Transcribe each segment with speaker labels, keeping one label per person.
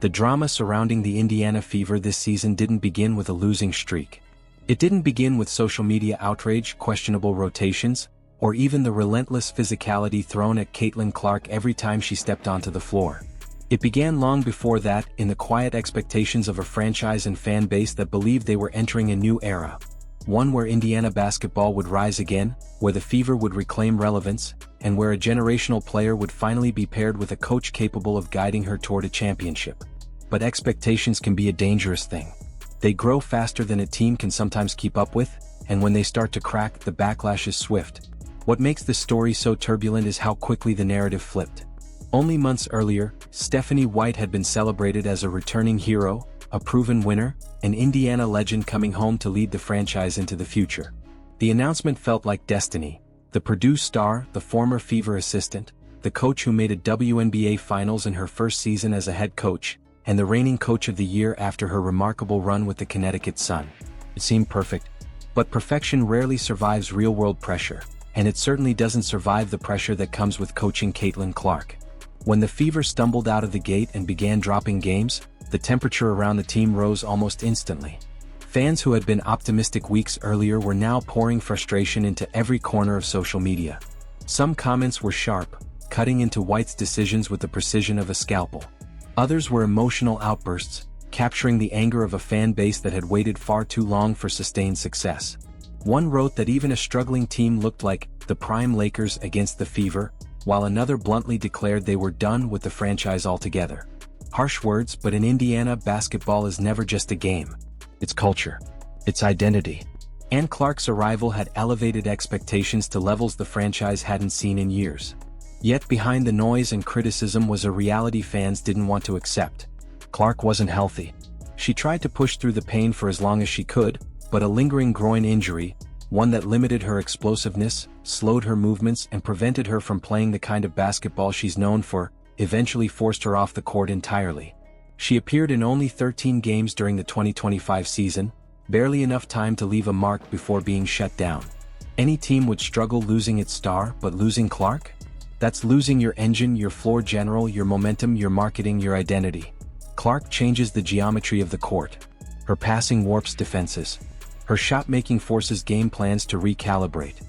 Speaker 1: The drama surrounding the Indiana Fever this season didn't begin with a losing streak. It didn't begin with social media outrage, questionable rotations, or even the relentless physicality thrown at Caitlin Clark every time she stepped onto the floor. It began long before that, in the quiet expectations of a franchise and fan base that believed they were entering a new era. One where Indiana basketball would rise again, where the Fever would reclaim relevance, and where a generational player would finally be paired with a coach capable of guiding her toward a championship. But expectations can be a dangerous thing. They grow faster than a team can sometimes keep up with, and when they start to crack, the backlash is swift. What makes this story so turbulent is how quickly the narrative flipped. Only months earlier, Stephanie White had been celebrated as a returning hero, a proven winner, an Indiana legend coming home to lead the franchise into the future. The announcement felt like destiny. The Purdue star, the former Fever assistant, the coach who made a WNBA Finals in her first season as a head coach, and the reigning coach of the year after her remarkable run with the Connecticut Sun. It seemed perfect. But perfection rarely survives real-world pressure, and it certainly doesn't survive the pressure that comes with coaching Caitlin Clark. When the Fever stumbled out of the gate and began dropping games, the temperature around the team rose almost instantly. Fans who had been optimistic weeks earlier were now pouring frustration into every corner of social media. Some comments were sharp, cutting into White's decisions with the precision of a scalpel. Others were emotional outbursts, capturing the anger of a fan base that had waited far too long for sustained success. One wrote that even a struggling team looked like the prime Lakers against the Fever, while another bluntly declared they were done with the franchise altogether. Harsh words, but in Indiana, basketball is never just a game. It's culture. It's identity. And Clark's arrival had elevated expectations to levels the franchise hadn't seen in years. Yet behind the noise and criticism was a reality fans didn't want to accept. Clark wasn't healthy. She tried to push through the pain for as long as she could, but a lingering groin injury, one that limited her explosiveness, slowed her movements and prevented her from playing the kind of basketball she's known for, eventually forced her off the court entirely. She appeared in only 13 games during the 2025 season, barely enough time to leave a mark before being shut down. Any team would struggle losing its star, but losing Clark? That's losing your engine, your floor general, your momentum, your marketing, your identity. Clark changes the geometry of the court. Her passing warps defenses. Her shot-making forces game plans to recalibrate.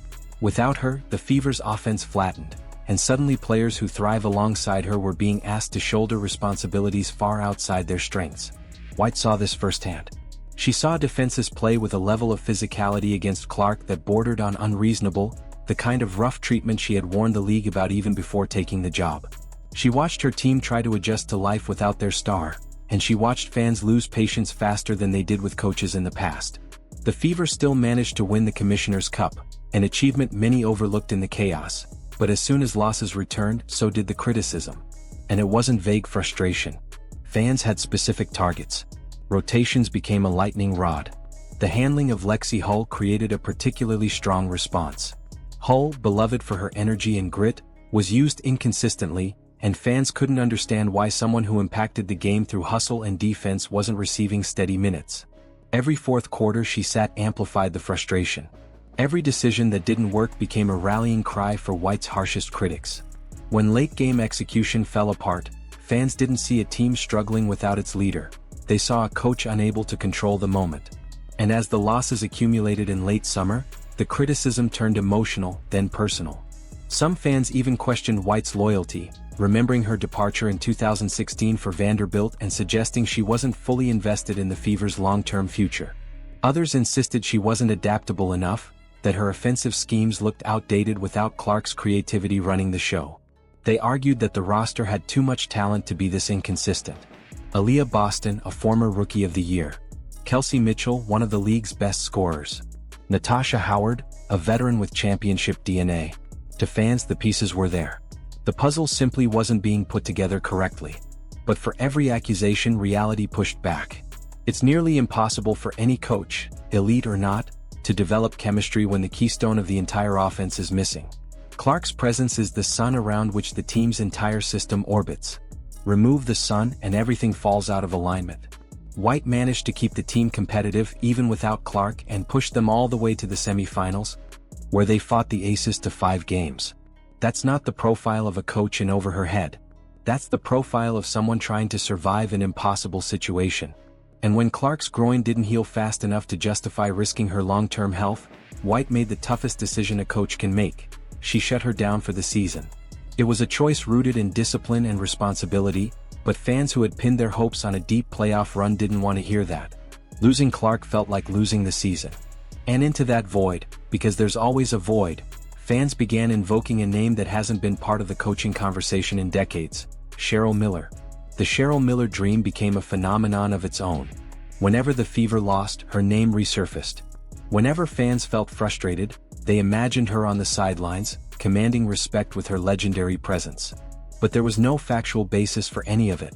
Speaker 1: Without her, the Fever's offense flattened, and suddenly players who thrive alongside her were being asked to shoulder responsibilities far outside their strengths. White saw this firsthand. She saw defenses play with a level of physicality against Clark that bordered on unreasonable, the kind of rough treatment she had warned the league about even before taking the job. She watched her team try to adjust to life without their star, and she watched fans lose patience faster than they did with coaches in the past. The Fever still managed to win the Commissioner's Cup, an achievement many overlooked in the chaos, but as soon as losses returned, so did the criticism. And it wasn't vague frustration. Fans had specific targets. Rotations became a lightning rod. The handling of Lexi Hull created a particularly strong response. Hull, beloved for her energy and grit, was used inconsistently, and fans couldn't understand why someone who impacted the game through hustle and defense wasn't receiving steady minutes. Every fourth quarter she sat amplified the frustration. Every decision that didn't work became a rallying cry for White's harshest critics. When late-game execution fell apart, fans didn't see a team struggling without its leader. They saw a coach unable to control the moment. And as the losses accumulated in late summer, the criticism turned emotional, then personal. Some fans even questioned White's loyalty, remembering her departure in 2016 for Vanderbilt and suggesting she wasn't fully invested in the Fever's long-term future. Others insisted she wasn't adaptable enough, that her offensive schemes looked outdated without Clark's creativity running the show. They argued that the roster had too much talent to be this inconsistent. Aaliyah Boston, a former Rookie of the Year. Kelsey Mitchell, one of the league's best scorers. Natasha Howard, a veteran with championship DNA. To fans, the pieces were there. The puzzle simply wasn't being put together correctly. But for every accusation, reality pushed back. It's nearly impossible for any coach, elite or not, to develop chemistry when the keystone of the entire offense is missing. Clark's presence is the sun around which the team's entire system orbits. Remove the sun and everything falls out of alignment. White managed to keep the team competitive even without Clark and pushed them all the way to the semifinals, where they fought the Aces to 5 games. That's not the profile of a coach in over her head. That's the profile of someone trying to survive an impossible situation. And when Clark's groin didn't heal fast enough to justify risking her long-term health, White made the toughest decision a coach can make. She shut her down for the season. It was a choice rooted in discipline and responsibility, but fans who had pinned their hopes on a deep playoff run didn't want to hear that. Losing Clark felt like losing the season. And into that void, because there's always a void, fans began invoking a name that hasn't been part of the coaching conversation in decades: Cheryl Miller. The Cheryl Miller dream became a phenomenon of its own. Whenever the Fever lost, her name resurfaced. Whenever fans felt frustrated, they imagined her on the sidelines, commanding respect with her legendary presence. But there was no factual basis for any of it.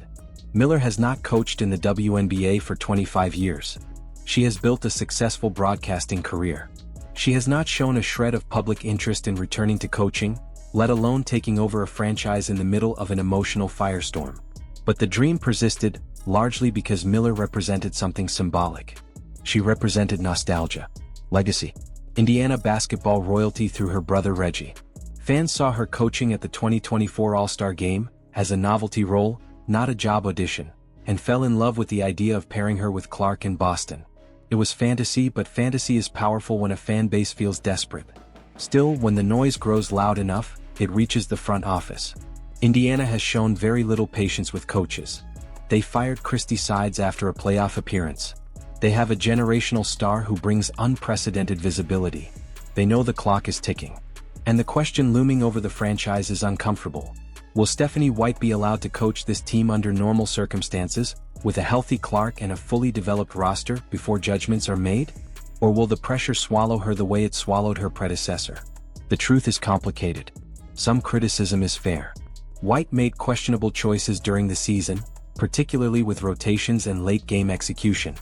Speaker 1: Miller has not coached in the WNBA for 25 years. She has built a successful broadcasting career. She has not shown a shred of public interest in returning to coaching, let alone taking over a franchise in the middle of an emotional firestorm. But the dream persisted, largely because Miller represented something symbolic. She represented nostalgia, legacy, Indiana basketball royalty through her brother Reggie. Fans saw her coaching at the 2024 All-Star Game as a novelty role, not a job audition, and fell in love with the idea of pairing her with Clark in Boston. It was fantasy, but fantasy is powerful when a fan base feels desperate. Still, when the noise grows loud enough, it reaches the front office. Indiana has shown very little patience with coaches. They fired Christy Sides after a playoff appearance. They have a generational star who brings unprecedented visibility. They know the clock is ticking. And the question looming over the franchise is uncomfortable. Will Stephanie White be allowed to coach this team under normal circumstances, with a healthy Clark and a fully developed roster before judgments are made? Or will the pressure swallow her the way it swallowed her predecessor? The truth is complicated. Some criticism is fair. White made questionable choices during the season, particularly with rotations and late-game execution.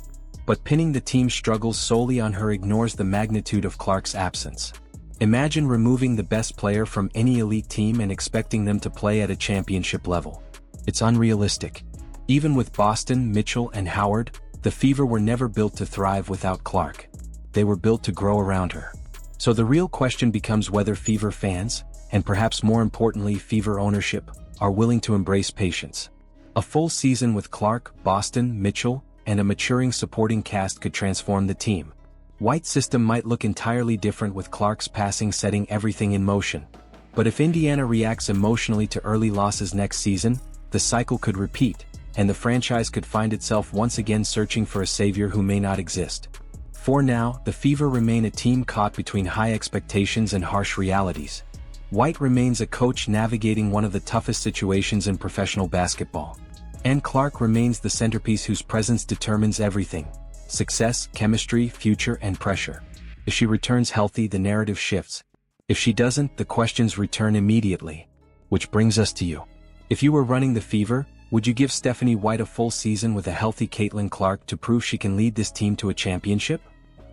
Speaker 1: But pinning the team's struggles solely on her ignores the magnitude of Clark's absence. Imagine removing the best player from any elite team and expecting them to play at a championship level. It's unrealistic. Even with Boston, Mitchell, and Howard, the Fever were never built to thrive without Clark. They were built to grow around her. So the real question becomes whether Fever fans, and perhaps more importantly Fever ownership, are willing to embrace patience. A full season with Clark, Boston, Mitchell, and a maturing supporting cast could transform the team. White's system might look entirely different with Clark's passing setting everything in motion. But if Indiana reacts emotionally to early losses next season, the cycle could repeat, and the franchise could find itself once again searching for a savior who may not exist. For now, the Fever remain a team caught between high expectations and harsh realities. White remains a coach navigating one of the toughest situations in professional basketball. And Clark remains the centerpiece whose presence determines everything: success, chemistry, future, and pressure. If she returns healthy, the narrative shifts. If she doesn't, the questions return immediately. Which brings us to you. If you were running the Fever, would you give Stephanie White a full season with a healthy Caitlin Clark to prove she can lead this team to a championship?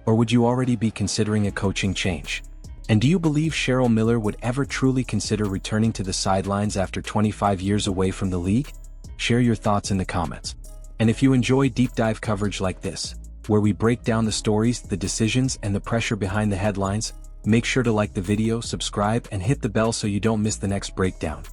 Speaker 1: Or would you already be considering a coaching change? And do you believe Cheryl Miller would ever truly consider returning to the sidelines after 25 years away from the league? Share your thoughts in the comments. And if you enjoy deep dive coverage like this, where we break down the stories, the decisions, and the pressure behind the headlines, make sure to like the video, subscribe, and hit the bell so you don't miss the next breakdown.